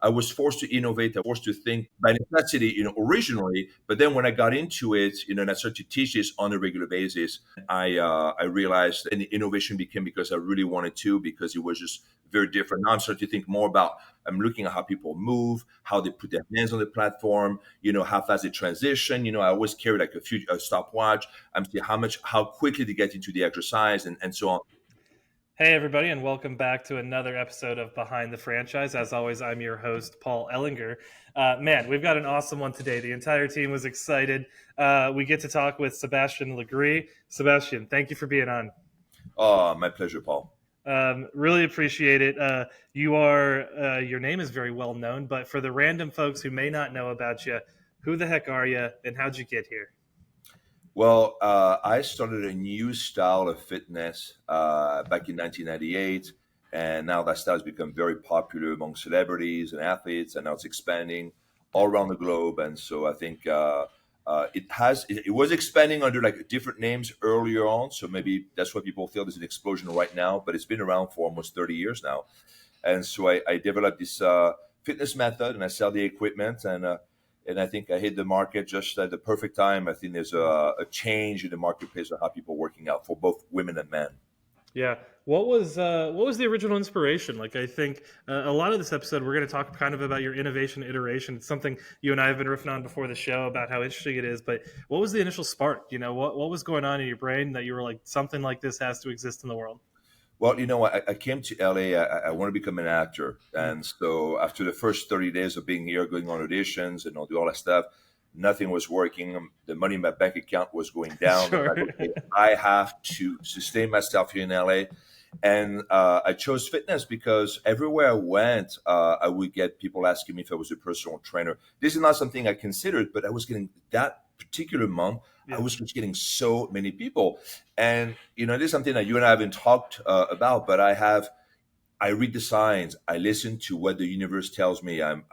I was forced to innovate. I was forced to think by necessity, originally. But then when I got into it, and I started to teach this on a regular basis, I realized, and the innovation became because I really wanted to, because it was just very different. Now I'm starting to think more about, I'm looking at how people move, how they put their hands on the platform, how fast they transition. I always carry like a stopwatch. I'm seeing how quickly they get into the exercise and so on. Hey, everybody, and welcome back to another episode of Behind the Franchise. As always, I'm your host, Paul Ehlinger. Man, we've got an awesome one today. The entire team was excited. We get to talk with Sebastien Lagree. Sebastien, thank you for being on. Oh, my pleasure, Paul. Really appreciate it. Your name is very well known, but for the random folks who may not know about you, who the heck are you, and how'd you get here? Well, I started a new style of fitness back in 1998, and now that style has become very popular among celebrities and athletes, and now it's expanding all around the globe. And so I think it was expanding under like different names earlier on, so maybe that's why people feel there's an explosion right now. But it's been around for almost 30 years now, and so I developed this fitness method, and I sell the equipment, and I think I hit the market just at the perfect time. I think there's a change in the marketplace of how people are working out for both women and men. Yeah. What was the original inspiration? Like, I think a lot of this episode, we're going to talk kind of about your innovation iteration. It's something you and I have been riffing on before the show about how interesting it is. But what was the initial spark? What was going on in your brain that you were like, something like this has to exist in the world? Well, I came to LA. I want to become an actor, and so after the first 30 days of being here, going on auditions and do all that stuff, nothing was working. The money in my bank account was going down. Sure. I'm like, okay, I have to sustain myself here in LA, and I chose fitness because everywhere I went, I would get people asking me if I was a personal trainer. This is not something I considered, but I was getting that particular month. Yeah. I was just getting so many people. And, this is something that you and I haven't talked about, but I read the signs. I listen to what the universe tells me. I'm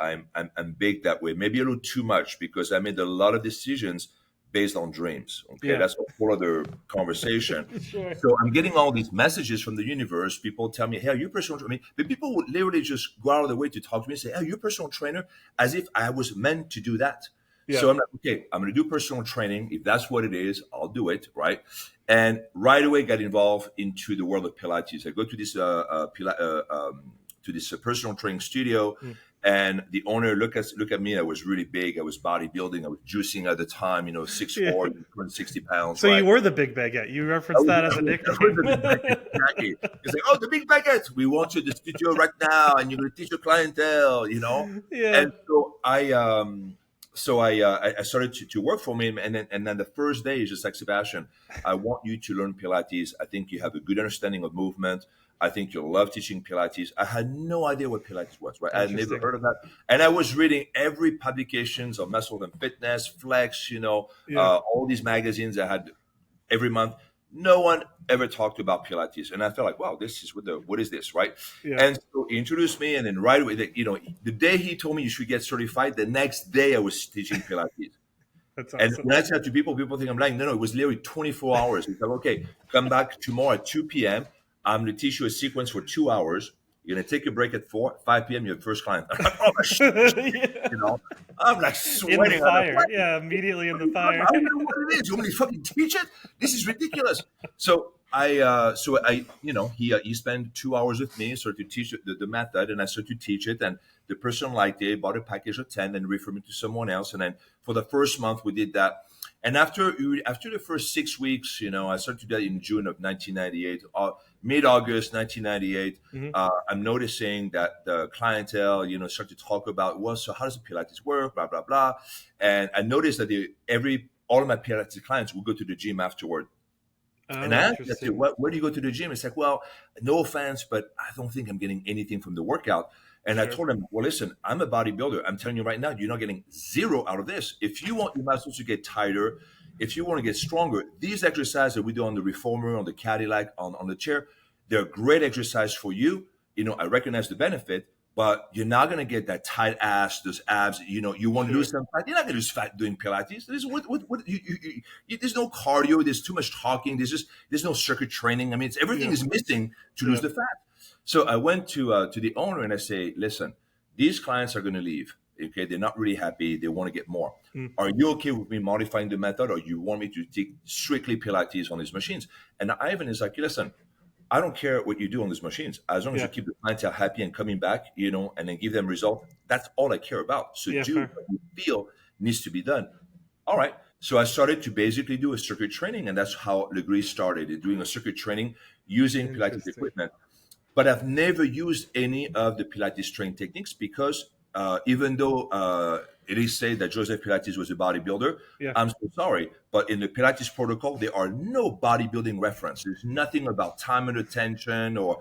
big that way, maybe a little too much, because I made a lot of decisions based on dreams. Okay. Yeah. That's a whole other conversation. Sure. So I'm getting all these messages from the universe. People tell me, hey, are you a personal trainer? But people would literally just go out of the way to talk to me and say, hey, are you a personal trainer? As if I was meant to do that. Yeah. So I'm like, okay, I'm going to do personal training. If that's what it is, I'll do it, right? And right away got involved into the world of Pilates. I go to this personal training studio, and the owner look at me. I was really big. I was bodybuilding. I was juicing at the time. 6'4", 260 pounds. So right? You were the big baguette. You referenced that as a nickname. Exactly. It's like, oh, the big baguette. We want you in the studio right now, and you're going to teach your clientele. Yeah. And so I started to work for him, and then the first day is just like, Sebastien, I want you to learn Pilates. I think you have a good understanding of movement. I think you'll love teaching Pilates. I had no idea what Pilates was, right? I had never heard of that. And I was reading every publications of Muscle and Fitness, Flex, all these magazines I had every month. No one ever talked about Pilates. And I felt like, wow, this is what is this, right? Yeah. And so he introduced me, and then right away, the day he told me you should get certified, the next day I was teaching Pilates. That's awesome. And when I tell to people think I'm lying. No, it was literally 24 hours. He said, okay, come back tomorrow at 2 p.m. I'm going to teach you a sequence for 2 5 p.m. You have first client. I'm like, oh my shit. I'm like sweating. In the fire. Yeah, immediately in the fire. I don't know what it is. You want me to fucking teach it? This is ridiculous. So he spent 2 hours with me, started to teach the method, and I started to teach it. And the person liked it, bought a package of 10, and referred me to someone else. And then for the first month, we did that. And after the first 6 weeks, I started to do that in June of 1998, mid-August 1998. I'm noticing that the clientele, started to talk about, well, so how does the Pilates work, blah, blah, blah. And I noticed that all of my Pilates clients would go to the gym afterward. And I asked, I said, where do you go to the gym? It's like, well, no offense, but I don't think I'm getting anything from the workout. And I told him, well, listen, I'm a bodybuilder. I'm telling you right now, you're not getting zero out of this. If you want your muscles to get tighter, if you want to get stronger, these exercises that we do on the reformer, on the Cadillac, on the chair, they're great exercise for you. I recognize the benefit, but you're not going to get that tight ass, those abs. You want to lose some fat. You're not going to lose fat doing Pilates. There's no cardio. There's too much talking. There's no circuit training. I mean, everything is missing to lose the fat. So I went to the owner and I say, listen, these clients are going to leave. Okay, they're not really happy. They want to get more. Mm. Are you okay with me modifying the method, or you want me to take strictly Pilates on these machines? And Ivan is like, listen, I don't care what you do on these machines, as long as Yeah. you keep the clientele happy and coming back, and then give them results. That's all I care about. So Yeah, do fair. what you feel needs to be done. All right. So I started to basically do a circuit training, and that's how Lagree started, doing a circuit training using Pilates Interesting. equipment. But I've never used any of the Pilates training techniques because even though it is said that Joseph Pilates was a bodybuilder, Yeah. I'm so sorry, but in the Pilates protocol, there are no bodybuilding reference. There's nothing about time under tension or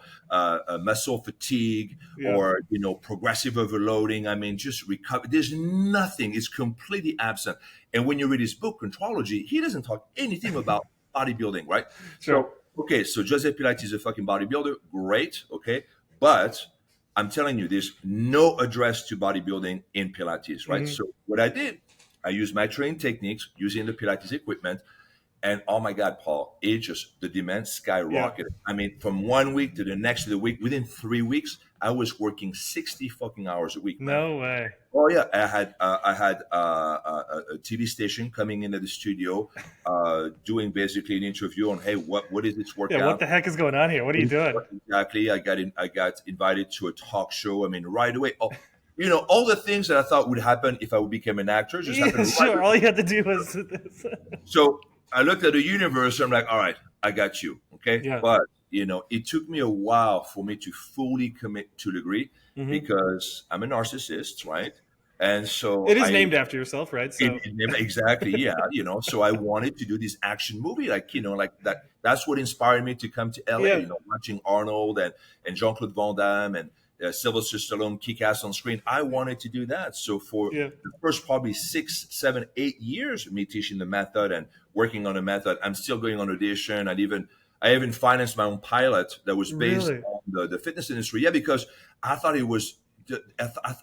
muscle fatigue Yeah. or progressive overloading. I mean, just recover. There's nothing. It's completely absent. And when you read his book, Contrology, he doesn't talk anything about bodybuilding, right? Sure. So okay, so Joseph Pilates is a fucking bodybuilder. Great, okay, but I'm telling you, there's no address to bodybuilding in Pilates, right? Mhm. So what I did, I used my training techniques using the Pilates equipment, and oh my God, Paul, the demand skyrocketed. I mean, from 1 week to the next to the week, within 3 weeks, I was working 60 fucking hours a week, man. No way. Oh yeah, I had a TV station coming into the studio, doing basically an interview on, hey, what is this Yeah, what workout? the heck is going on here? What are you doing? Exactly. I got invited to a talk show. I mean, right away. Oh, all the things that I thought would happen if I would become an actor just Yeah, happened right sure. away. All you had to do was this. So I looked at the universe. I'm like, all right, I got you. Okay. Yeah. But, it took me a while for me to fully commit to Lagree Mhm. because I'm a narcissist, right? And so It is named after yourself, right? So exactly, yeah. So I wanted to do this action movie, like that. That's what inspired me to come to LA. yeah, Watching Arnold and Jean-Claude Van Damme and Sylvester Stallone kick ass on screen. I wanted to do that. So for yeah, the first probably 6, 7, 8 years of me teaching the method and working on the method, I'm still going on audition. I even financed my own pilot that was based really. on the fitness industry. Yeah, because I thought it was.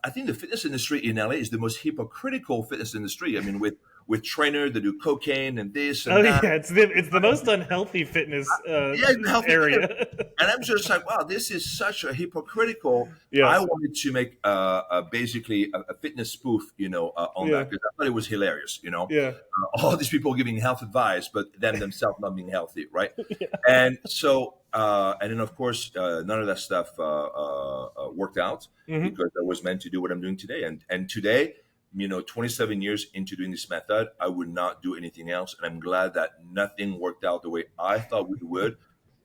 I think the fitness industry in LA is the most hypocritical fitness industry. I mean, with trainers that do cocaine and this Oh and that. yeah, it's the most unhealthy fitness Yeah, healthy fitness. area. And I'm just like, wow, this is such a hypocritical. yeah, I wanted to make basically a fitness spoof, on yeah, that because I thought it was hilarious. yeah, All these people giving health advice, but them themselves not being healthy, right? yeah. And so, and then of course, none of that stuff worked out hmm because I was meant to do what I'm doing today. And today, 27 years into doing this method, I would not do anything else. And I'm glad that nothing worked out the way I thought it would,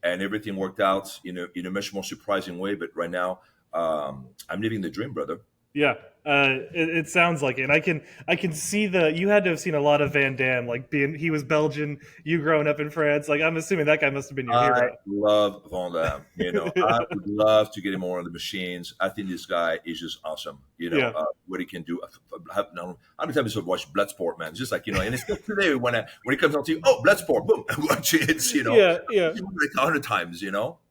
and everything worked out in a much more surprising way. But right now, I'm living the dream, brother. Yeah, it sounds like it. And I can see you had to have seen a lot of Van Damme, like he was Belgian, you growing up in France. Like I'm assuming that guy must have been your I hero. love Van Damme. yeah, I would love to get him more on the machines. I think this guy is just awesome. yeah, What he can do. How many times I've watched Bloodsport, man? It's just like, and it's still today when it comes on TV. Oh, Bloodsport, boom, I watch it. yeah, yeah. Like 100 times.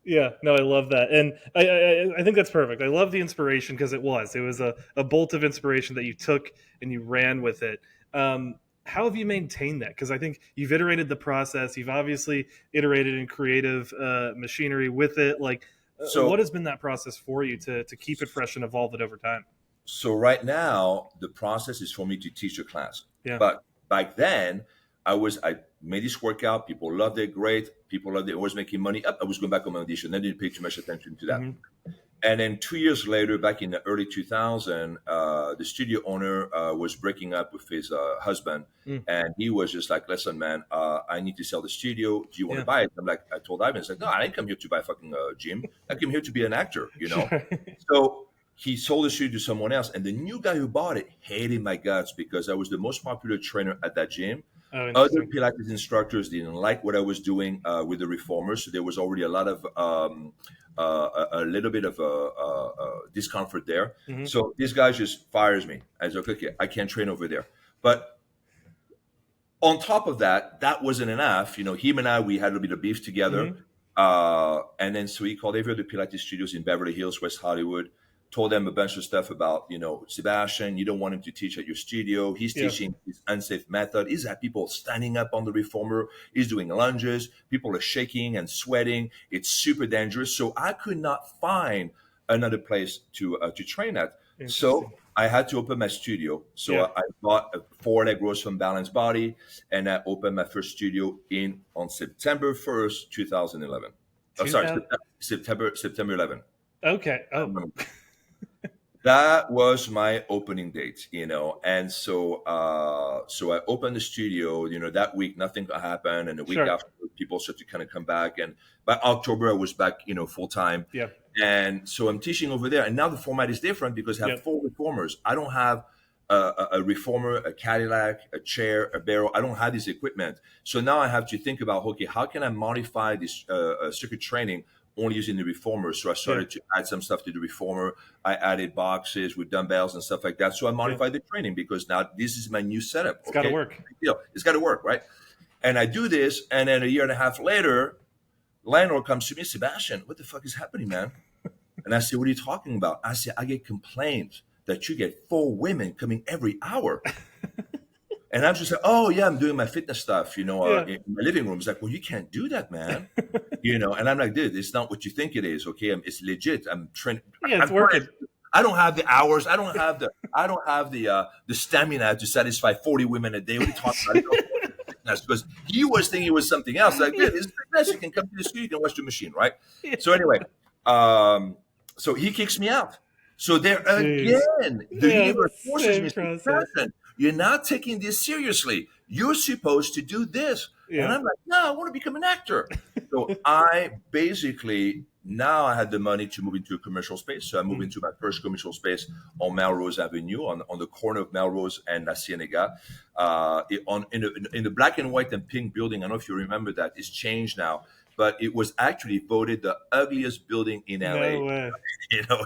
Yeah, no, I love that, and I think that's perfect. I love the inspiration because it was a bolt of inspiration that you took and you ran with it. How have you maintained that? Because I think you've iterated the process. You've obviously iterated in creative machinery with it. Like, what So has been that process for you to keep it fresh and evolve it over time? So right now, the process is for me to teach a class. Yeah. But back then, I made this workout. People loved it. Great. People loved it. I was making money. Up. I was going back on my audition. I didn't pay too much attention to that. hmm And then 2 years later, back in the early 2000, the studio owner was breaking up with his husband, Mm. and he was just like, "Listen, man, I need to sell the studio. Do you want Yeah. to buy it?" I told Ivan, "It's like, no, I didn't come here to buy a fucking gym. I came here to be an actor, Sure. So he sold the studio to someone else, and the new guy who bought it hated my guts because I was the most popular trainer at that gym. Oh, Other interesting. Pilates instructors didn't like what I was doing with the reformers, so there was already a lot of a little bit of discomfort there. hmm So this guy just fires me. I was like, okay, I can't train over there. But on top of that, that wasn't enough. Him and I, we had a little bit of beef together. hmm And then so he called every other Pilates studios in Beverly Hills, West Hollywood, told them a bunch of stuff about, Sebastien, you don't want him to teach at your studio. He's Yeah. teaching this unsafe method. He's had people standing up on the reformer. He's doing lunges. People are shaking and sweating. It's super dangerous. So I could not find another place to train at. Interesting. So I had to open my studio. So Yeah. I bought 4 leg rows from Balance Body, and I opened my first studio on September 1st, 2011. Oh, sorry, 2000. September 11. Okay. Oh. That was my opening date, and so I opened the studio. That week nothing happened, and the week Sure. after people started to kind of come back, and by October I was back, full time. Yeah. And so I'm teaching over there, and now the format is different because I have Yep. 4 reformers. I don't have a reformer, a Cadillac, a chair, a barrel. I don't have this equipment. So now I have to think about, okay, how can I modify this circuit training only using the reformer? So I started to add some stuff to the reformer. I added boxes with dumbbells and stuff like that. So I modified the training because now this is my new setup. It's got to work. It's got to work, right? And I do this, and then a year and a half later, landlord comes to me, Sebastien, what the fuck is happening, man? And I say, what are you talking about? I say, I get complaints that you get 4 women coming every hour. And I'm just like, oh, yeah, I'm doing my fitness stuff, in my living room. It's like, well, you can't do that, man. And I'm like, dude, it's not what you think it is, okay? It's legit. I'm training. Yeah, it's working. I don't have the hours. I don't have the stamina to satisfy 40 women a day. What are you talking about? Because he was thinking it was something else. Like, dude, it's fitness. You can come to the studio, you can watch the machine, right? So anyway, so he kicks me out. So there again, the universe forces me to say, you're not taking this seriously. You're supposed to do this. Yeah. And I'm like, no, I want to become an actor. So I basically, now I had the money to move into a commercial space. So I moved into my first commercial space on Melrose Avenue, on the corner of Melrose and La Cienega, in the black and white and pink building. I don't know if you remember that. It's changed now. But it was actually voted the ugliest building in LA. No way.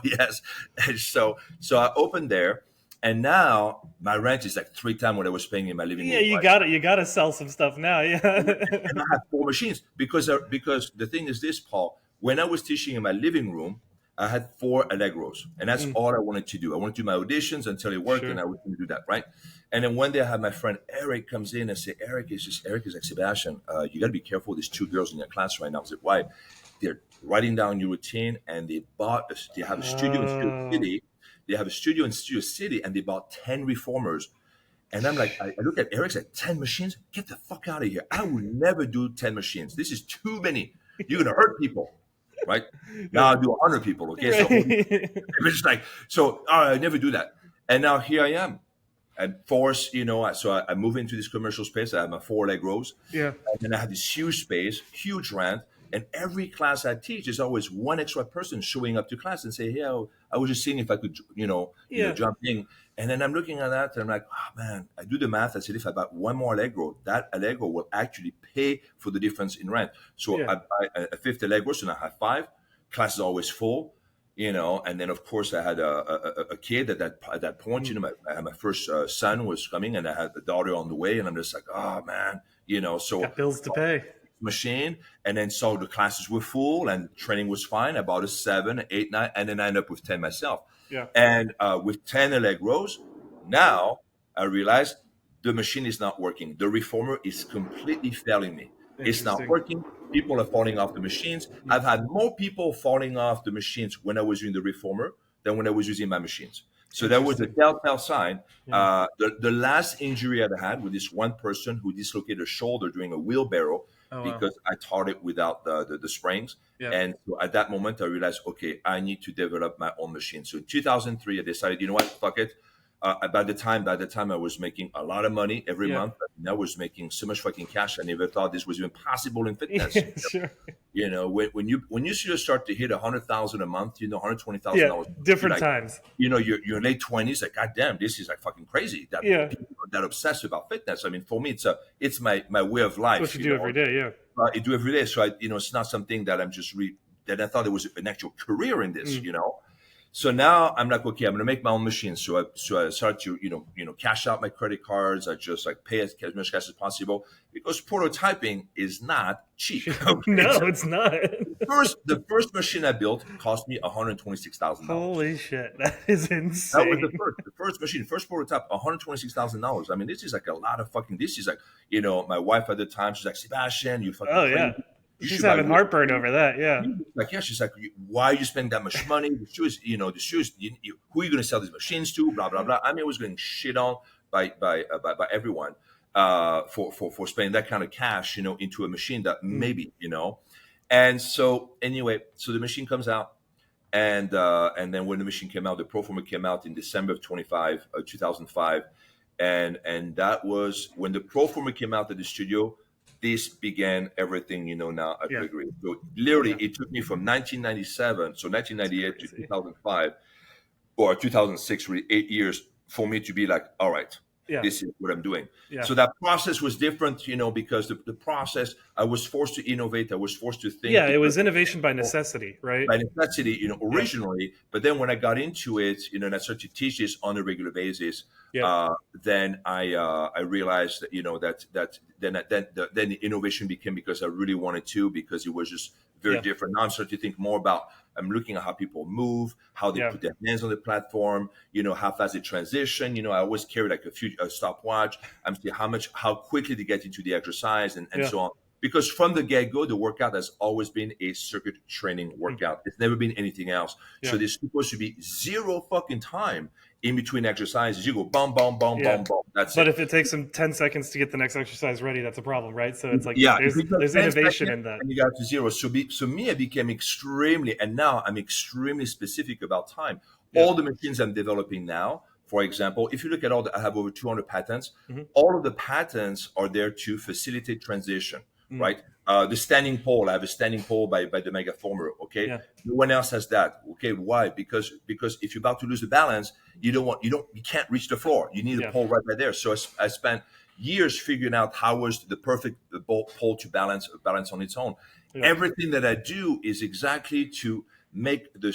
Yes. And so I opened there, and now my rent is like 3 times what I was paying in my living room. Yeah, you got to sell some stuff now. Yeah. And I have 4 machines because the thing is this, Paul. When I was teaching in my living room, I had 4 leg rows, and that's all I wanted to do. I wanted to do my auditions until it worked, and I was going to do that, right? And then one day I had my friend Eric comes in and say, Eric is like, Sebastien, you got to be careful. There's 2 girls in your class right now. I said, why? They're writing down your routine, and they have a studio in Studio City. They have a studio in Studio City, and they bought 10 reformers. And I'm like, I look at Eric, said, 10 machines? Get the fuck out of here. I would never do 10 machines. This is too many. You're going to hurt people. Right now, I'll do 100 people. Okay, so it's like, I never do that. And now here I am, and force, so I move into this commercial space. I have my 4 leg rows, and then I have this huge space, huge rent, and every class I teach is always one extra person showing up to class and say, "Hey, I was just seeing if I could, jump in." And then I'm looking at that, and I'm like, "Oh man!" I do the math. I said, if I buy 1 more leg row, that leg row will actually pay for the difference in rent. So I buy a 5th leg row, so now I have 5. Class is always full, and then of course I had a kid at that point. My first son was coming, and I had a daughter on the way, and I'm just like, oh man, so got bills to pay. Machine, and then so the classes were full and training was fine. I bought a 7, 8, 9, and then I ended up with 10 myself. Yeah. And with 10 leg rows, now I realized the machine is not working. The reformer is completely failing me. It's not working. People are falling off the machines. I've had more people falling off the machines when I was using the reformer than when I was using my machines. So that was a telltale sign. Yeah. The last injury I had with this one person who dislocated a shoulder doing a wheelbarrow because I taught it without the springs. Yeah. And so at that moment, I realized, okay, I need to develop my own machine. So in 2003, I decided, you know what, fuck it. By the time I was making a lot of money every month. I was making so much fucking cash. I never thought this was even possible in fitness. Yeah, sure. When you start to hit 100,000 a month, $120,000. Different times. You're late 20s. Like, God damn, this is like fucking crazy. That people are that obsessed about fitness. I mean, for me, it's my way of life. What you do every day, yeah. I do every day. So it's not something that I'm just that I thought there was an actual career in this. So now I'm like, okay, I'm gonna make my own machine. So I started to cash out my credit cards. I just like pay as much cash as possible because prototyping is not cheap. Okay? No, it's not. The first machine I built cost me $126,000. Holy shit, that is insane. That was the first machine, first prototype, $126,000. I mean, this is like a lot of fucking. This is like my wife at the time. She's like, Sebastien, you fucking crazy. you She's should buy having real heartburn shoes. over that. Yeah. Like, yeah, she's like, why are you spending that much money? The shoes, who are you going to sell these machines to? Blah, blah, blah. I mean, I was getting shit on by everyone for spending that kind of cash, into a machine that maybe, And so anyway, so the machine comes out. And then when the machine came out, the Proformer came out in December of 2005, and that was when the Proformer came out at the studio. This began everything now at Yeah. Lagree. So literally, Yeah. it took me from 1997, so 1998 to Crazy. 2005 or 2006, really 8 years for me to be like, all right, Yeah. this is what I'm doing. Yeah. So that process was different, because the process, I was forced to innovate. I was forced to think Yeah. It because was innovation by necessity, right? by necessity, Yeah. originally. But then when I got into it, and I started to teach this on a regular basis, Yeah. then I realized that then the innovation became because I really wanted to, because it was just very Yeah. different. Now I'm starting to think more about, I'm looking at how people move, how they Yeah. put their hands on the platform, how fast they transition. I always carry like a stopwatch. I'm seeing how quickly they get into the exercise and Yeah. so on. Because from the get-go, the workout has always been a circuit training workout. It's never been anything else. Yeah. So there's supposed to be zero fucking time in between exercises. You go bum, bum, bum, Yeah. bum, bum. That's But it. if it takes them 10 seconds to get the next exercise ready, that's a problem, right? So it's like Yeah, if there's you took 10 innovation seconds in that. and you got to zero. So me, I became extremely, and now I'm extremely specific about time. Yeah. All the machines I'm developing now, for example, if you look at I have over 200 patents. Mhm. All of the patents are there to facilitate transition, Mm. right? The standing pole, I have a standing pole by the Megaformer. Okay, Yeah. no one else has that. Okay, why? Because if you're about to lose the balance, you can't reach the floor. You need a Yeah. pole right there. So I spent years figuring out how was the perfect pole to balance on its own. Yeah. Everything that I do is exactly to make the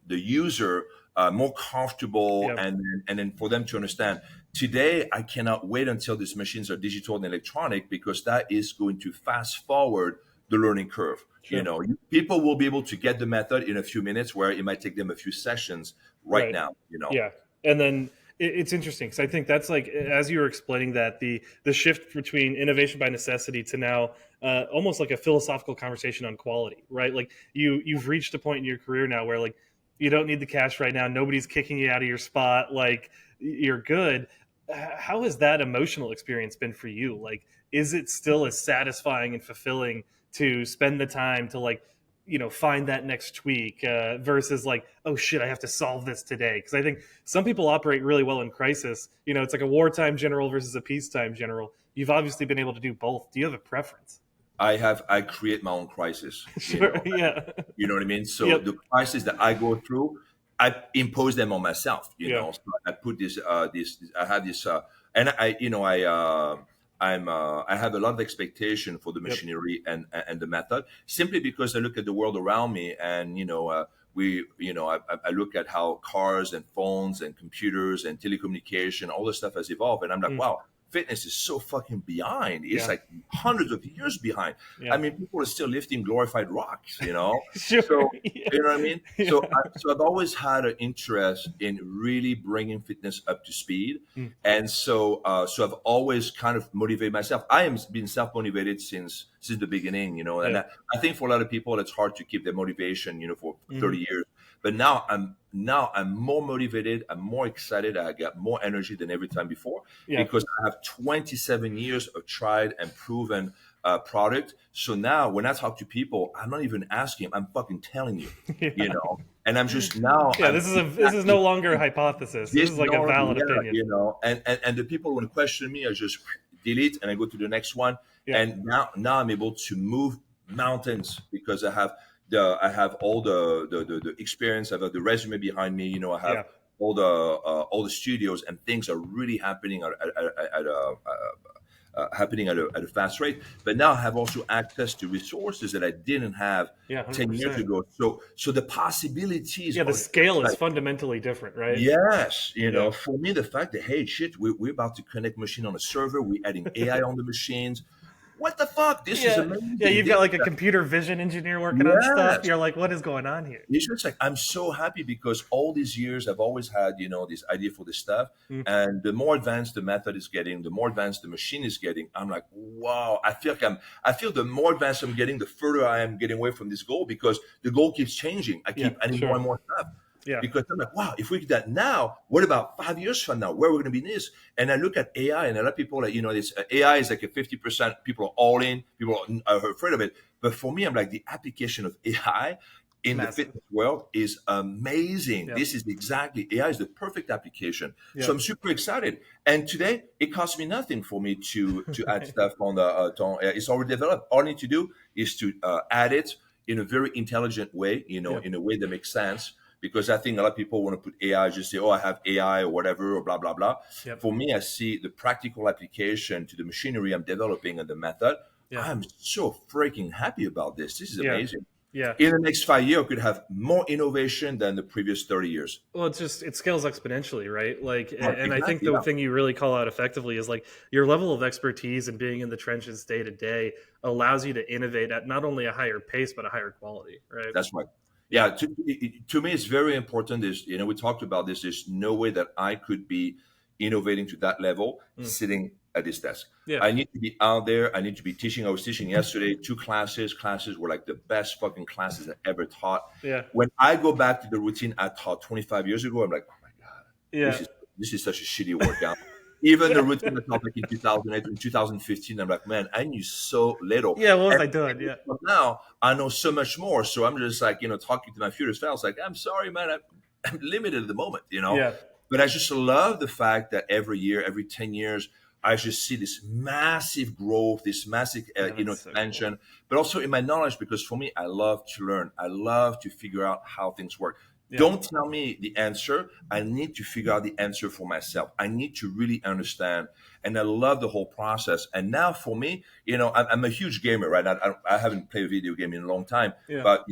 user more comfortable, Yeah. and then for them to understand. Today, I cannot wait until these machines are digital and electronic, because that is going to fast forward the learning curve. Sure. People will be able to get the method in a few minutes, where it might take them a few sessions right now. Yeah. And then it's interesting because I think that's like, as you were explaining that, the shift between innovation by necessity to now almost like a philosophical conversation on quality, right? Like you've reached a point in your career now where like you don't need the cash right now. Nobody's kicking you out of your spot. Like you're good. How has that emotional experience been for you? Like, is it still as satisfying and fulfilling to spend the time to like, find that next tweak versus like, oh shit, I have to solve this today? Because I think some people operate really well in crisis. It's like a wartime general versus a peacetime general. You've obviously been able to do both. Do you have a preference? I create my own crisis. Sure. Yeah. You know what I mean? So Yep. the crisis that I go through, I impose them on myself. Yeah. So I put this. I had this, and I have a lot of expectation for the Yep. machinery and the method, simply because I look at the world around me, and I look at how cars and phones and computers and telecommunication, all this stuff has evolved, and I'm like, wow, fitness is so fucking behind. It's Yeah. like hundreds of years behind. Yeah. I mean, people are still lifting glorified rocks. Sure. So Yeah. you know what I mean? So, Yeah. so I've always had an interest in really bringing fitness up to speed, Mm. and so I've always kind of motivated myself. I am been self motivated since the beginning, and Yeah. I think for a lot of people it's hard to keep their motivation, for Mhm. 30 years. But now I'm more motivated. I'm more excited. I got more energy than every time before, Yeah. because I have 27 years of tried and proven product. So now when I talk to people, I'm not even asking, I'm fucking telling you, Yeah. and I'm just now. Yeah. I'm This is no longer a hypothesis. This is like a valid opinion. And the people when question me, I just delete and I go to the next one. Yeah. And now I'm able to move mountains, because I have all the experience. I have the resume behind me. I have Yeah. all the studios, and things are really happening at a fast rate. But now I have also access to resources that I didn't have Yeah. 10 years 100%. ago. So the possibilities. Yeah. The are scale is like, fundamentally different, right? yes, Yeah. for me, the fact that, hey, shit, we're about to connect machine on a server, we're adding AI on the machines. what the fuck? This is amazing. Yeah, you've got like a computer vision engineer working on stuff. Yes. You're like, what is going on here? It's just like I'm so happy because all these years I've always had, this idea for this stuff. Mm. And the more advanced the method is getting, the more advanced the machine is getting. I'm like, wow, I feel the more advanced I'm getting, the further I am getting away from this goal because the goal keeps changing. I keep adding more and more stuff. Yeah. Because I'm like, wow, if we do that now, what about 5 years from now? Where are we going to be in this? And I look at AI, and a lot of people are, this AI is like a 50%. People are all in. People are afraid of it. But for me, I'm like, the application of AI in the fitness world is amazing. This is exactly, AI is the perfect application. So I'm super excited. And today, it costs me nothing for me to add stuff on the, it's already developed. All I need to do is to add it in a very intelligent way, in a way that makes sense. Because I think a lot of people want to put AI, just say, oh, I have AI or whatever, or blah, blah, blah. For me, I see the practical application to the machinery I'm developing and the method. I'm so freaking happy about this. This is amazing. Yeah. In the next 5 years, I could have more innovation than the previous 30 years. Well, it scales exponentially, right? Like, and I think the thing you really call out effectively is like your level of expertise and being in the trenches day to day allows you to innovate at not only a higher pace, but a higher quality, right? That's right. Yeah, to me, it's very important. We talked about this. There's no way that I could be innovating to that level sitting at this desk. I need to be out there. I need to be teaching. I was teaching yesterday 2 classes. Classes were like the best fucking classes I ever taught. When I go back to the routine I taught 25 years ago, I'm like, oh my God, this is such a shitty workout. Even the routine I taught like in 2008 and 2015, I'm like, man, I knew so little. Yeah, what was I doing? Yeah. Now I know so much more. So I'm just like, talking to my future self, like, I'm sorry, man, I'm limited at the moment, But I just love the fact that every year, every 10 years, I just see this massive growth, this massive, expansion, so cool. But also in my knowledge, because for me, I love to learn. I love to figure out how things work. Don't tell me the answer. I need to figure out the answer for myself. I need to really understand. And I love the whole process. And now for me, I'm a huge gamer, right? I haven't played a video game in a long time, but,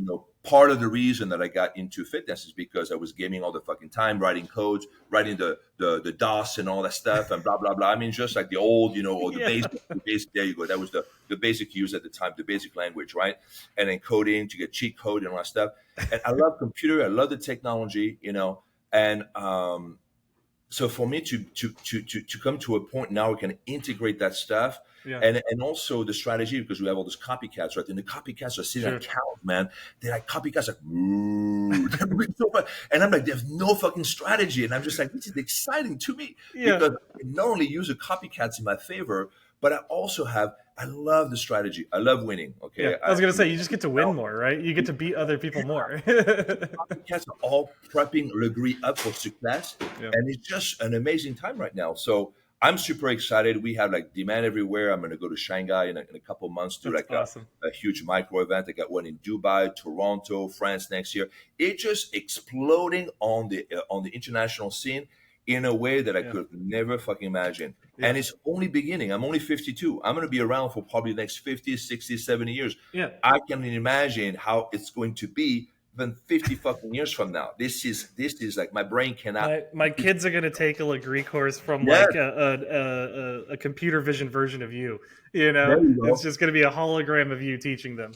part of the reason that I got into fitness is because I was gaming all the fucking time, writing codes, writing the DOS and all that stuff and blah, blah, blah. I mean, just like the old, or the basic, there you go. That was the basic use at the time, the basic language, right? And then coding to get cheat code and all that stuff. And I love computer. I love the technology, and, so for me to come to a point now we can integrate that stuff and also the strategy, because we have all those copycats, right? And the copycats are sitting on cows, man. They're like copycats, like, and I'm like, they have no fucking strategy. And I'm just like, this is exciting to me because I not only use the copycats in my favor, but I love the strategy. I love winning. Okay. Yeah, I was going to say, you just get to win more, right? You get to beat other people more. Copycats are all prepping Lagree up for success. And it's just an amazing time right now. So I'm super excited. We have like demand everywhere. I'm going to go to Shanghai in a couple months to a huge micro event. I got one in Dubai, Toronto, France next year. It's just exploding on the international scene in a way that I could never fucking imagine. And it's only beginning. I'm only 52. I'm going to be around for probably the next 50, 60, 70 years. I can imagine how it's going to be even 50 fucking years from now. This is like my brain cannot. My kids are going to take a Lagree course from like a computer vision version of you. It's just going to be a hologram of you teaching them.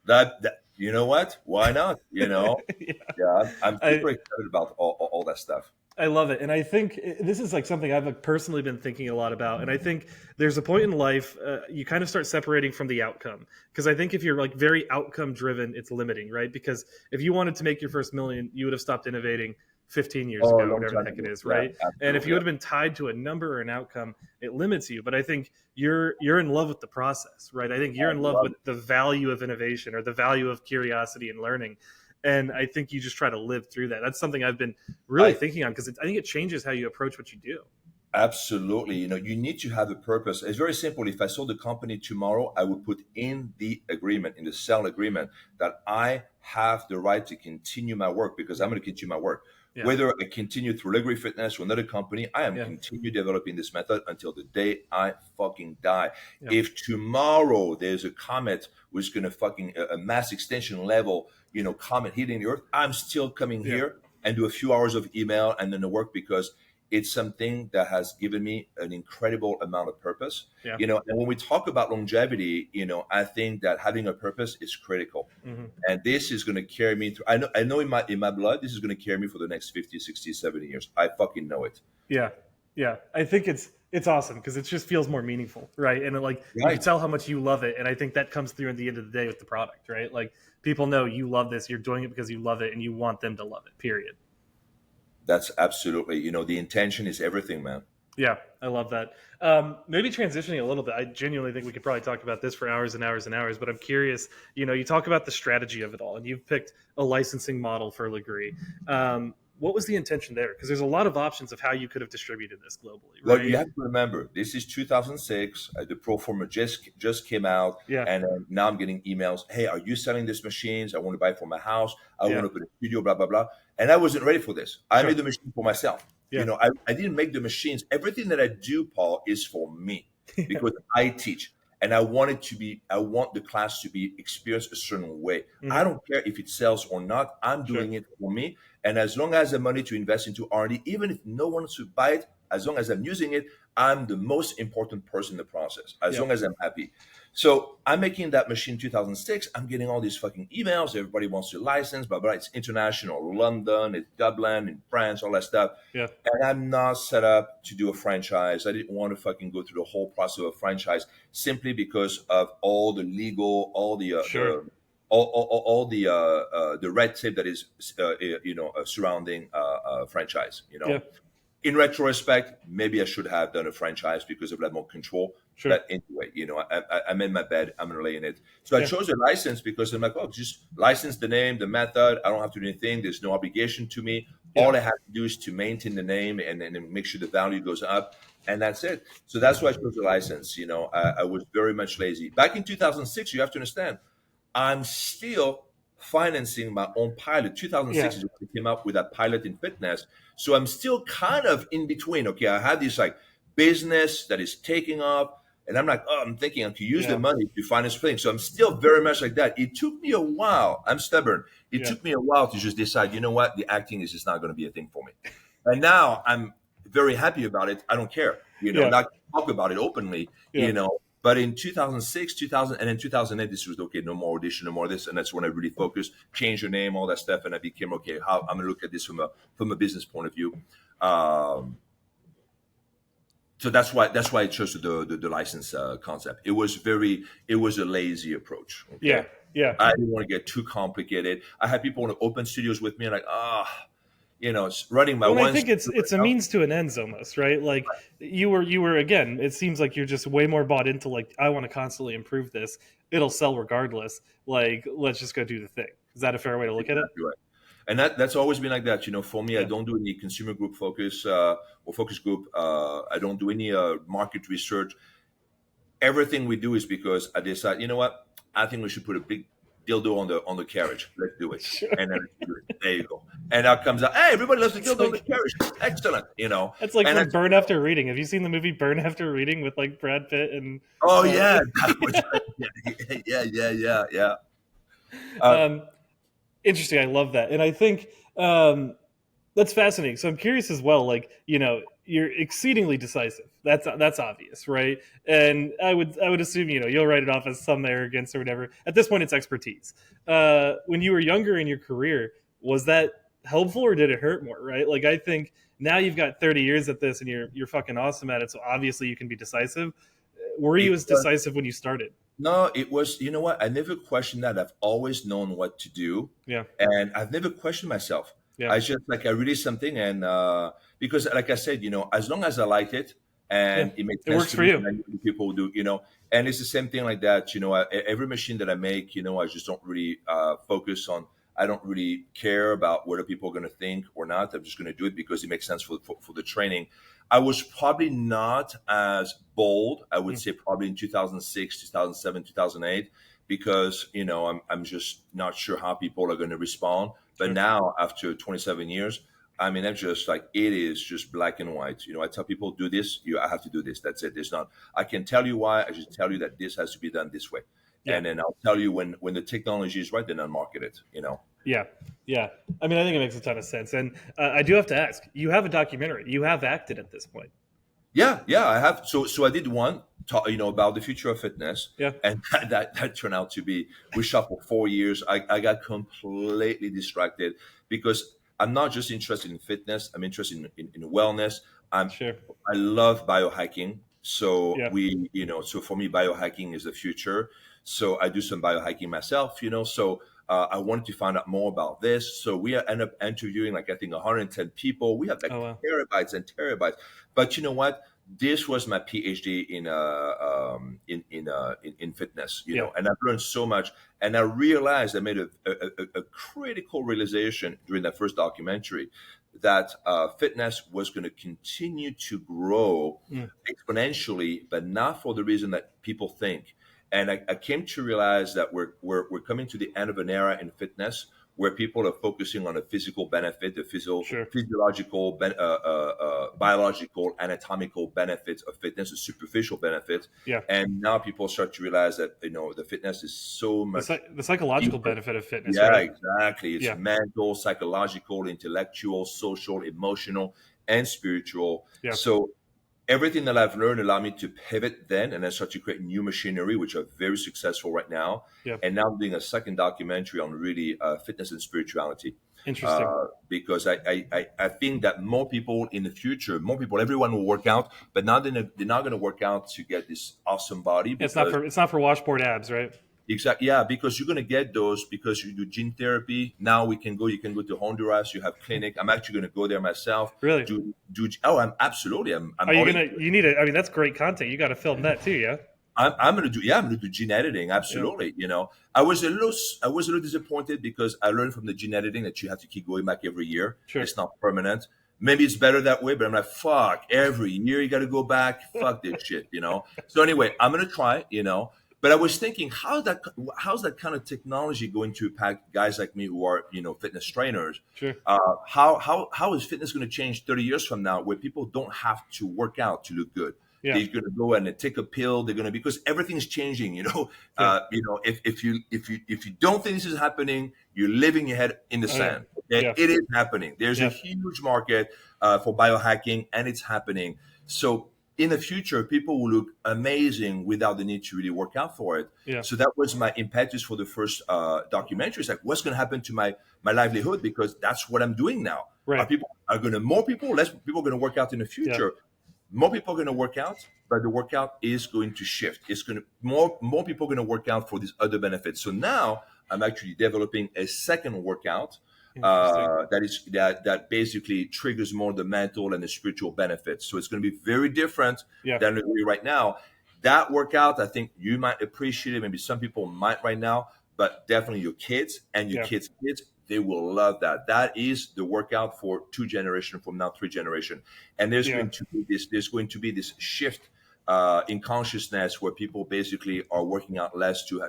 That you know what? Why not? I'm super excited about all that stuff. I love it. And I think this is like something I've personally been thinking a lot about. And I think there's a point in life you kind of start separating from the outcome. Because I think if you're like very outcome driven, it's limiting, right? Because if you wanted to make your first million, you would have stopped innovating 15 years ago, whatever the heck it is, right? And if you would have been tied to a number or an outcome, it limits you. But I think you're in love with the process, right? I think you're in love with the value of innovation or the value of curiosity and learning. And I think you just try to live through that. That's something I've been really thinking on because I think it changes how you approach what you do. Absolutely. You need to have a purpose. It's very simple. If I sold the company tomorrow, I would put in the agreement, in the sale agreement, that I have the right to continue my work because I'm going to continue my work. Whether I continue through Lagree Fitness or another company, I am continue developing this method until the day I fucking die. If tomorrow there's a comet which is going to fucking a mass extinction level, comet hitting the earth, I'm still coming here and do a few hours of email and then the work because it's something that has given me an incredible amount of purpose. Yeah. And when we talk about longevity, I think that having a purpose is critical. Hmm. And this is going to carry me through. I know in my blood, this is going to carry me for the next 50, 60, 70 years. I fucking know it. Yeah, yeah. I think it's awesome because it just feels more meaningful, right? And like you can Right. tell how much you love it, and I think that comes through at the end of the day with the product, right? Like people know you love this, you're doing it because you love it, and you want them to love it. Period. That's absolutely, the intention is everything, man. Yeah, I love that. Maybe transitioning a little bit, I genuinely think we could probably talk about this for hours and hours and hours. But I'm curious. You talk about the strategy of it all, and you've picked a licensing model for Lagree. What was the intention there? Because there's a lot of options of how you could have distributed this globally, Well, you right? have to remember, this is 2006. The pro forma just came out, Yeah, and now I'm getting emails. Hey, are you selling these machines? I want to buy it for my house. I want yeah, to put a studio, blah blah blah. And I wasn't ready for this. I sure, made the machine for myself. yeah, I didn't make the machines. Everything that I do, Paul, is for me yeah, because I teach, and I want it to be. I want the class to be experienced a certain way. hmm, I don't care if it sells or not. I'm sure, doing it for me, and as long as I have money to invest into R&D, even if no one wants to buy it, as long as I'm using it, I'm the most important person in the process, as yeah, long as I'm happy. So I'm making that machine 2006. I'm getting all these fucking emails. Everybody wants to license, blah, blah. It's international, London, it's Dublin, in France, all that stuff. yeah, And I'm not set up to do a franchise. I didn't want to fucking go through the whole process of a franchise simply because of all the legal, all sure, all the red tape that is, surrounding franchise. yeah, In retrospect, maybe I should have done a franchise because of that more control. sure, But anyway, I made my bed. I'm gonna lay in it. So I yeah, chose a license because I'm like, oh, just license the name, the method. I don't have to do anything. There's no obligation to me. yeah, All I have to do is to maintain the name and make sure the value goes up, and that's it. So that's why I chose the license. I was very much lazy. Back in 2006, you have to understand, I'm still financing my own pilot. yeah, 2006 is when we came up with that pilot in fitness. So I'm still kind of in between. Okay, I have this like business that is taking off, and I'm like, oh, I'm thinking I could use the yeah, money to finance things. So I'm still very much like that. It took me a while. I'm stubborn. It yeah, took me a while to just decide, you know what, the acting is just not going to be a thing for me. And now I'm very happy about it. I don't care. yeah, Not talk about it openly. yeah, But in 2006, 2000, and in 2008, this was okay, no more audition, no more this. And that's when I really focused, changed the name, all that stuff. And I became, okay, how I'm going to look at this from a business point of view. Um, so that's why I chose the license concept. It was a lazy approach. yeah, Okay. yeah. I didn't want to get too complicated. I had people want to open studios with me and like, it's running my Well, and I one think studio it's a right now. means to an ends almost, right? Like you were again. It seems like you're just way more bought into like I want to constantly improve this. It'll sell regardless. Like let's just go do the thing. Is that a fair way to look at it? Exactly right. And that's always been like that. For me, I Yeah, don't do any consumer group focus or focus group. I don't do any market research. Everything we do is because I decide, you know what? I think we should put a big dildo on the carriage. Let's do it. sure. And then let's do it. There you go. And out comes out, hey, everybody loves the It's dildo on the like carriage. Excellent. it's like And from that's, Burn After Reading. Have you seen the movie Burn After Reading with like Brad Pitt and oh uh, yeah, that was, yeah. Uh, um, interesting. I love that, and I think that's fascinating. So I'm curious as well. Like you're exceedingly decisive. That's obvious, right? And I would assume you'll write it off as some arrogance or whatever. At this point, it's expertise. When you were younger in your career, was that helpful or did it hurt more? Right? Like I think now you've got 30 years at this and you're fucking awesome at it. So obviously you can be decisive. Were it you as decisive when you started? No, it was, you know what? I never questioned that. I've always known what to do. Yeah, And I've never questioned myself. yeah, I just like, I release something. And because, like I said, as long as I like it yeah. and it makes It sense works to for me, you. and I know the people do, and it's the same thing like that. Every machine that I make, I just don't really focus on. I don't really care about whether people are going to think or not. I'm just going to do it because it makes sense for the training. I was probably not as bold, I would Mm, say probably in 2006, 2007, 2008, because, I'm just not sure how people are going to respond. But sure. now, after 27 years, I mean, I'm just like, it is just black and white. I tell people, do this, I have to do this. That's it. There's not, I can tell you why. I just tell you that this has to be done this way. Yeah. And then I'll tell you when the technology is right, then I'll market it. Yeah, yeah. I mean, I think it makes a ton of sense. And I do have to ask, you have a documentary. You have acted at this point. Yeah, I have. So I did one, about the future of fitness, Yeah, and that turned out to be, we shot for 4 years. I got completely distracted because I'm not just interested in fitness. I'm interested in wellness. I'm sure. I love biohacking. So Yeah, so for me, biohacking is the future. So I do some biohacking myself. So I wanted to find out more about this. So we end up interviewing, like, I think, 110 people. We have like oh, wow. terabytes and terabytes. But you know what? This was my PhD in fitness, Yeah, and I've learned so much. And I realized, I made a critical realization during that first documentary, that fitness was going to continue to grow mm, exponentially, but not for the reason that people think. And I came to realize that we're coming to the end of an era in fitness where people are focusing on the physical benefit, the sure. physiological, biological, anatomical benefits of fitness, the superficial benefits. Yeah. And now people start to realize that the fitness is so much The psychological deeper. benefit of fitness, Yeah, right? exactly. It's Yeah, mental, psychological, intellectual, social, emotional, and spiritual. yeah. So everything that I've learned allowed me to pivot then, and then start to create new machinery, which are very successful right now. Yeah, And now I'm doing a second documentary on really fitness and spirituality, interesting. because I think that more people in the future, everyone will work out, but now they're not going to work out to get this awesome body, because It's not for washboard abs, right? exactly, yeah, because you're going to get those because you do gene therapy. Now you can go to Honduras. You have clinic. I'm actually going to go there myself. Really? Oh, I'm absolutely. I'm Are you all gonna? into it. You need it. I mean, that's great content. You got to film that too, yeah. I'm gonna do, yeah, I'm gonna do gene editing, Yeah, absolutely. I was a little disappointed because I learned from the gene editing that you have to keep going back every year. sure. It's not permanent. Maybe it's better that way, but I'm like, fuck, every year you got to go back. Fuck this shit. So anyway, I'm gonna try. But I was thinking, how's that kind of technology going to impact guys like me who are fitness trainers? Sure. How is fitness going to change 30 years from now, where people don't have to work out to look good? Yeah. They're going to go and take a pill. They're going to, because everything's changing. Yeah. If you don't think this is happening, you're living your head in the Oh, yeah. sand. Okay, Yeah. it is happening. There's a Yeah. huge market for biohacking, and it's happening. So in the future, people will look amazing without the need to really work out for it. Yeah. So that was my impetus for the first documentary. It's like, what's going to happen to my livelihood, because that's what I'm doing now. Right. More people, less people going to work out in the Yeah. future? More people are going to work out, but the workout is going to shift. It's going to more people are going to work out for these other benefits. So now I'm actually developing a second workout Interesting. that basically triggers more the mental and the spiritual benefits. So it's going to be very different Yeah. than the way right now. That workout, I think you might appreciate it. Maybe some people might right now, but definitely your kids and your Yeah. kids, they will love that. That is the workout for 2 generation from now, 3 generation. And Yeah. there's going to be this shift in consciousness, where people basically are working out less to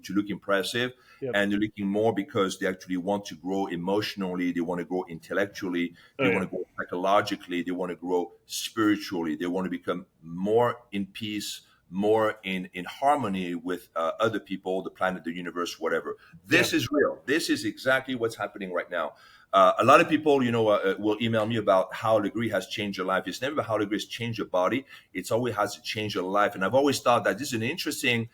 look impressive, Yep. and they're looking more because they actually want to grow emotionally, they want to grow intellectually, Oh, they yeah. want to grow psychologically, they want to grow spiritually, they want to become more in peace, more in harmony with other people, the planet, the universe, whatever. This is real. This is exactly what's happening right now. A lot of people, will email me about how Lagree has changed your life. It's never about how Lagree has changed your body. It's always has to change your life. And I've always thought that this is an interesting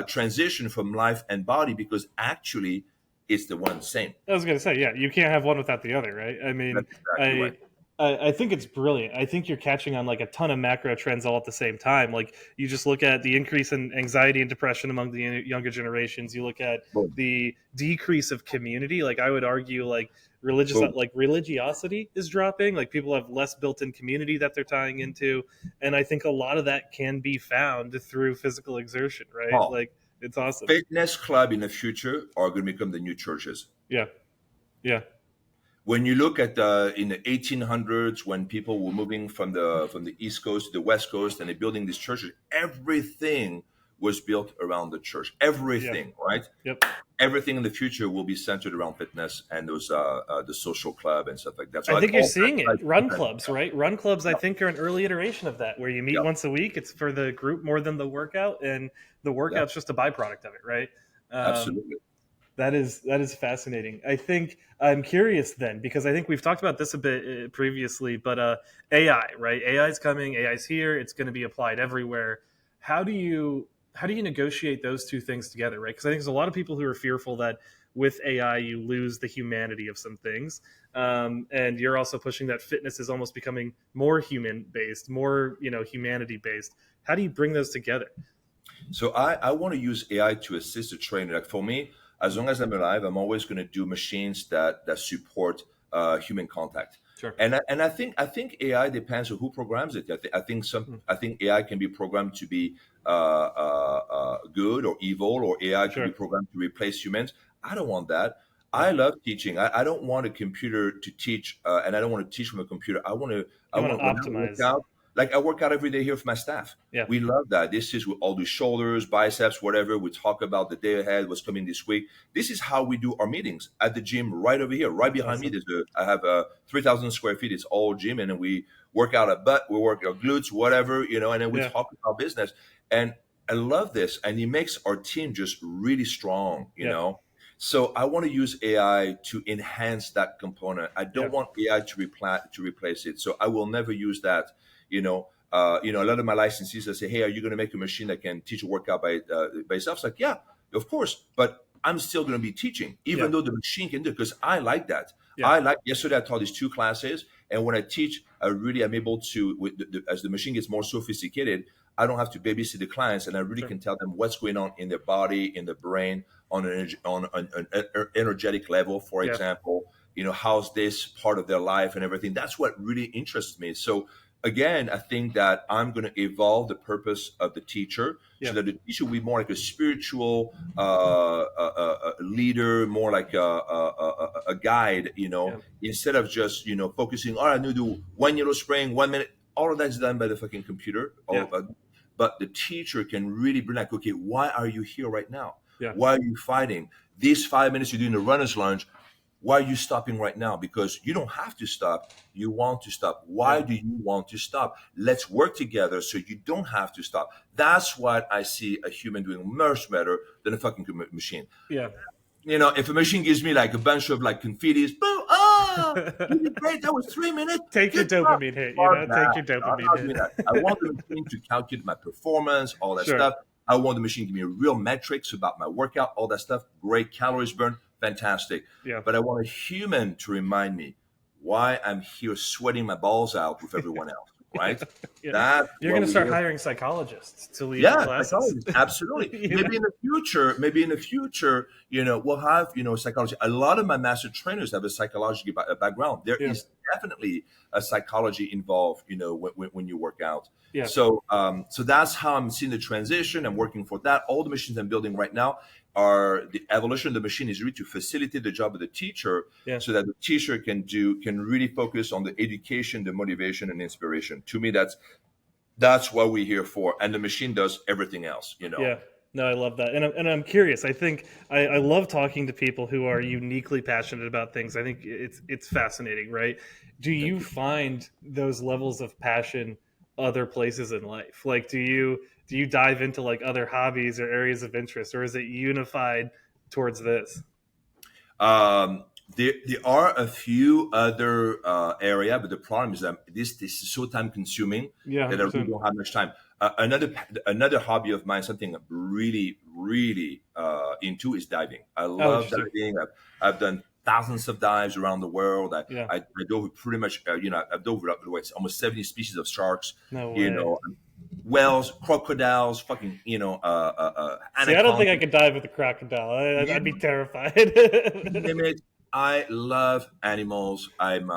transition from life and body, because actually it's the one and the same. I was gonna say, yeah, you can't have one without the other, right? I mean, That's exactly I right. I think it's brilliant. I think you're catching on like a ton of macro trends all at the same time. Like you just look at the increase in anxiety and depression among the younger generations. You look at Boom. the decrease of community. Like I would argue, Boom. like religiosity is dropping. Like people have less built-in community that they're tying into, and I think a lot of that can be found through physical exertion, right? Oh, Like it's awesome. fitness club in the future are going to become the new churches. Yeah, yeah, When you look at in the 1800s, when people were moving from the East Coast to the West Coast, and they're building these churches, everything was built around the church. yeah, Everything, right? yep. Everything in the future will be centered around fitness and those the social club and stuff like that. So I like think you're all seeing it. Run that. clubs, right? Run clubs, I think, are an early iteration of that, where you meet Yeah, once a week. It's for the group more than the workout, and the yeah, workout's just a byproduct of it, right? Um, absolutely. That is fascinating. I think I'm curious then, because I think we've talked about this a bit previously, but AI, right? AI is coming, AI is here, it's going to be applied everywhere. How do you negotiate those two things together, right? Because I think there's a lot of people who are fearful that with AI you lose the humanity of some things, and you're also pushing that fitness is almost becoming more human based, more humanity based. How do you bring those together? So I want to use AI to assist the trainer. Like for me, as long as I'm alive, I'm always going to do machines that support human contact. Sure. And I think AI depends on who programs it. Hmm. I think AI can be programmed to be good or evil, or AI can be Sure. programmed to replace humans. I don't want that. Yeah. I love teaching. I don't want a computer to teach, and I don't want to teach from a computer. I You want want to when I work optimize. out, like I work out every day here for my staff. Yeah. We love that. This is with all the shoulders, biceps, whatever. We talk about the day ahead, what's coming this week. This is how we do our meetings at the gym right over here, right That's behind me. awesome. I have a 3,000 square feet. It's all gym, and then we work out our butt, we work our glutes, whatever, and then we Yeah. talk about business. And I love this, and it makes our team just really strong. Yeah. So I want to use AI to enhance that component. I Yeah. don't want AI to replace it. So I will never use that. A lot of my licensees, I say, "Hey, are you going to make a machine that can teach a workout by itself?" It's like, yeah, of course, but I'm still going to be teaching, even Yeah. though the machine can do it, because I like that. Yeah. I like. Yesterday, I taught these two classes, and when I teach, I really am able to, as the machine gets more sophisticated, I don't have to babysit the clients, and I really Sure. can tell them what's going on in their body, in their brain, on an energetic level, for Yeah. example. How's this part of their life and everything. That's what really interests me. So again, I think that I'm going to evolve the purpose of the teacher, so Yeah. that the teacher will be more like a spiritual leader, more like a guide, Yeah. instead of just, focusing, all right, I'm going to do 1 yellow spring, 1 minute. All of that's done by the fucking computer. Yeah. But the teacher can really be like, okay, why are you here right now? Yeah. Why are you fighting? These 5 minutes you're doing the runner's lunge, why are you stopping right now? Because you don't have to stop. You want to stop. Why Yeah. do you want to stop? Let's work together so you don't have to stop. That's what I see a human doing much better than a fucking machine. Yeah. If a machine gives me like a bunch of like confettis, boom, ah, you did great. That was 3 minutes. Take your Good job. dopamine hit, Fuck that. take your No, I'm dopamine not hit. doing that. I want the machine to calculate my performance, all that Sure. stuff. I want the machine to give me real metrics about my workout, all that stuff. Great calories burned, fantastic. Yeah. But I want a human to remind me why I'm here sweating my balls out with everyone else, right? Yeah. That's You're what going to we're start here. hiring psychologists to lead your Yeah, classes. psychology, absolutely. You know? Maybe in the future, we'll have, psychology. A lot of my master trainers have a psychology background. There Yeah. is definitely a psychology involved, when you work out. Yeah. So that's how I'm seeing the transition. I'm working for that. All the machines I'm building right now are the evolution of the machine is really to facilitate the job of the teacher, Yeah. so that the teacher can really focus on the education, the motivation, and inspiration. To me, that's what we're here for, and the machine does everything else. Yeah. No, I love that. And I'm curious. I think I love talking to people who are uniquely passionate about things. I think it's fascinating, right? Do you Thank you. find those levels of passion other places in life? Like do you dive into like other hobbies or areas of interest, or is it unified towards this? There are a few other area, but the problem is that this is so time consuming Yeah, that I really 100%. don't have much time. Another hobby of mine, something I'm really really into, is diving. I Oh, love interesting. diving. I've done thousands of dives around the world. Yeah. I dove pretty much, I've dove with almost 70 species of sharks. No You way. know, whales, crocodiles, fucking, See, I don't think I anacondas. could dive with a crocodile. I'd be terrified. Name it. I love animals. I'm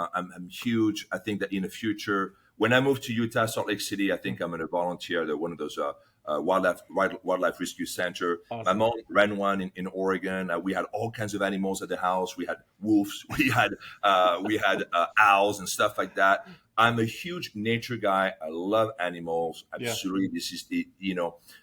huge. I think that in the future, when I move to Utah, Salt Lake City, I think I'm going to volunteer at one of those wildlife rescue center. My Awesome. mom ran one in Oregon. We had all kinds of animals at the house. We had wolves. We had owls and stuff like that. I'm a huge nature guy. I love animals. Yeah. Absolutely. This is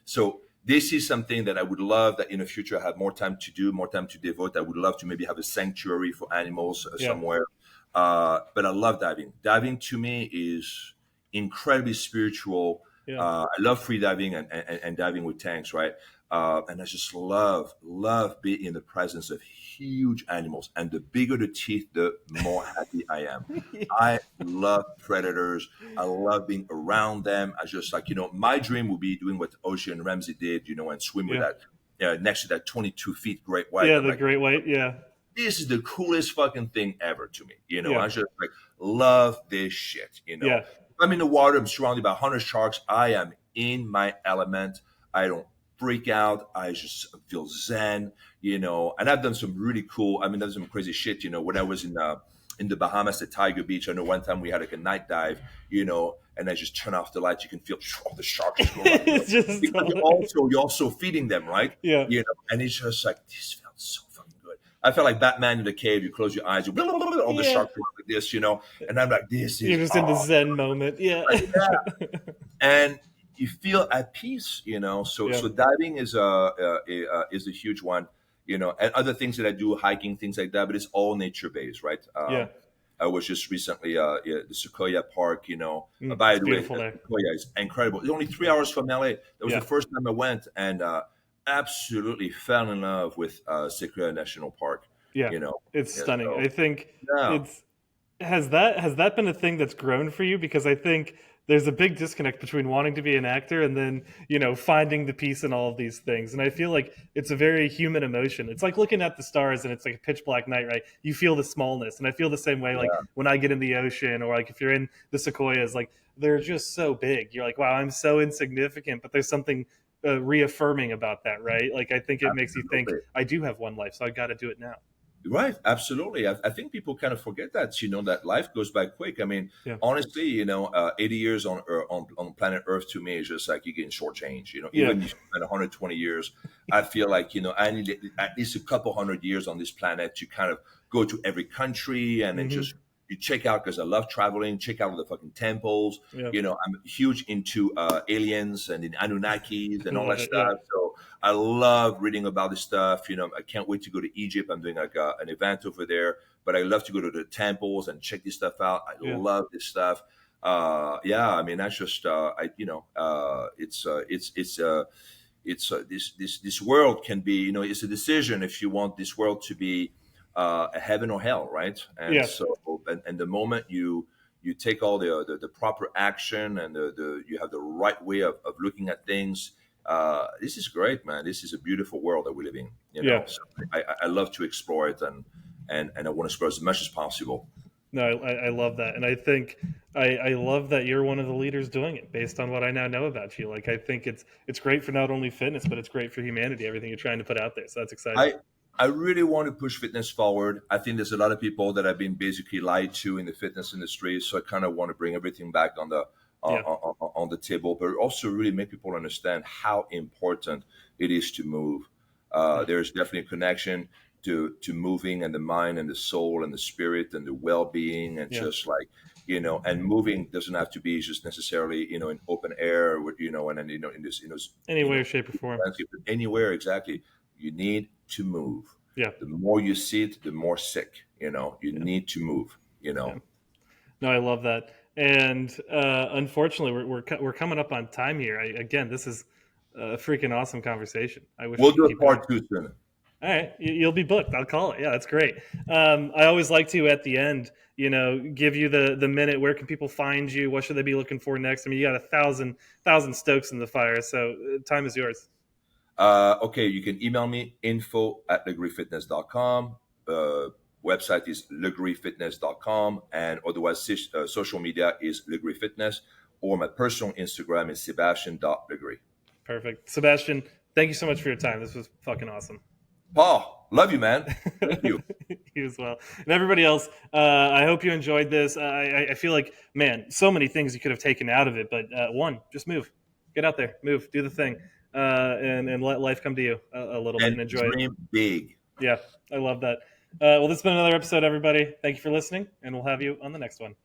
so this is something that I would love that in the future I have more time to do, more time to devote. I would love to maybe have a sanctuary for animals Yeah. somewhere. But I love diving. Diving to me is incredibly spiritual. Yeah. I love free diving and diving with tanks, right? And I just love being in the presence of huge animals. And the bigger the teeth, the more happy I am. I love predators. I love being around them. I just like, my dream would be doing what Ocean Ramsey did, and swim with Yeah. that, next to that 22 feet great white. Yeah, I'm the like, great white. Yeah. this is the coolest fucking thing ever to me. Yeah. I just like love this shit. Yeah. I'm in the water. I'm surrounded by 100 sharks. I am in my element. I don't freak out. I just feel zen. And I've done some really cool. I've done some crazy shit. When I was in the Bahamas at Tiger Beach, I know one time we had like a night dive. And I just turn off the lights. You can feel all the sharks just going up. It's just Because you're also feeding them, right? Yeah. And it's just like this felt so fucking good. I felt like Batman in the cave. You close your eyes, all the sharks go like this, and I'm like, this is You're just in the Zen moment. Yeah. like that. And you feel at peace, So Yeah. so diving is a huge one, and other things that I do, hiking, things like that. But it's all nature based, right? Yeah. I was just recently the Sequoia Park, by It's the way, beautiful there. Sequoia is incredible. It's only 3 hours from LA. That was Yeah. the first time I went, and absolutely fell in love with Sequoia National Park. Yeah. You know, It's Yeah, stunning. so, I think yeah. it's has that been a thing that's grown for you? Because I think there's a big disconnect between wanting to be an actor and then, finding the peace in all of these things. And I feel like it's a very human emotion. It's like looking at the stars and it's like a pitch black night, right? You feel the smallness. And I feel the same way, like when I get in the ocean or like if you're in the sequoias, like they're just so big. You're like, wow, I'm so insignificant, but there's something reaffirming about that, right? Like I think it makes you think, Absolutely. I do have one life, so I got to do it now. Right, absolutely. I think people kind of forget that, that life goes by quick. Yeah. Honestly, 80 years on planet Earth to me is just like you're getting shortchanged. Yeah. Even if you spend 120 years, I feel like, I need at least a couple hundred years on this planet to kind of go to every country and then just you check out, because I love traveling, check out all the fucking temples. Yeah. I'm huge into aliens and the Anunnakis and all Love that it, yeah. stuff. So I love reading about this stuff. I can't wait to go to Egypt. I'm doing like an event over there, but I love to go to the temples and check this stuff out. I Yeah. love this stuff. That's just this world can be, it's a decision if you want this world to be a heaven or hell, right? And Yeah. so, and the moment you take all the proper action and you have the right way of looking at things. This is great, man. This is a beautiful world that we live in. Yeah. So I love to explore it and I want to explore as much as possible. No, I love that. And I think I love that you're one of the leaders doing it based on what I now know about you. Like I think it's great for not only fitness, but it's great for humanity, everything you're trying to put out there. So that's exciting. I really want to push fitness forward. I think there's a lot of people that have been basically lied to in the fitness industry. So I kind of want to bring everything back on the on the table, but also really make people understand how important it is to move. There's definitely a connection to moving and the mind and the soul and the spirit and the well-being and just like and moving doesn't have to be just necessarily in open air with and then in this Any way or shape or form. landscape, anywhere. Exactly, you need to move. Yeah. The more you sit, the more sick. You need to move. Yeah. No, I love that. And unfortunately, we're coming up on time here. Again, this is a freaking awesome conversation. I wish We'll we do could a keep going. part two soon. All right, you'll be booked. I'll call it. Yeah, that's great. I always like to at the end, give you the minute. Where can people find you? What should they be looking for next? I mean, you got 1,000 stokes in the fire, so time is yours. Okay, you can email me info@lagreefitness.com. Website is lagreefitness.com, and otherwise social media is Lagree Fitness, or my personal Instagram is Sebastien.Lagree. Perfect. Sebastien, thank you so much for your time. This was fucking awesome. Paul, love you, man. Thank you. You as well. And everybody else, I hope you enjoyed this. I feel like, man, so many things you could have taken out of it, but one, just move. Get out there, move, do the thing, and let life come to you a little bit and enjoy dream it. big. Yeah, I love that. Well, this has been another episode, everybody. Thank you for listening, and we'll have you on the next one.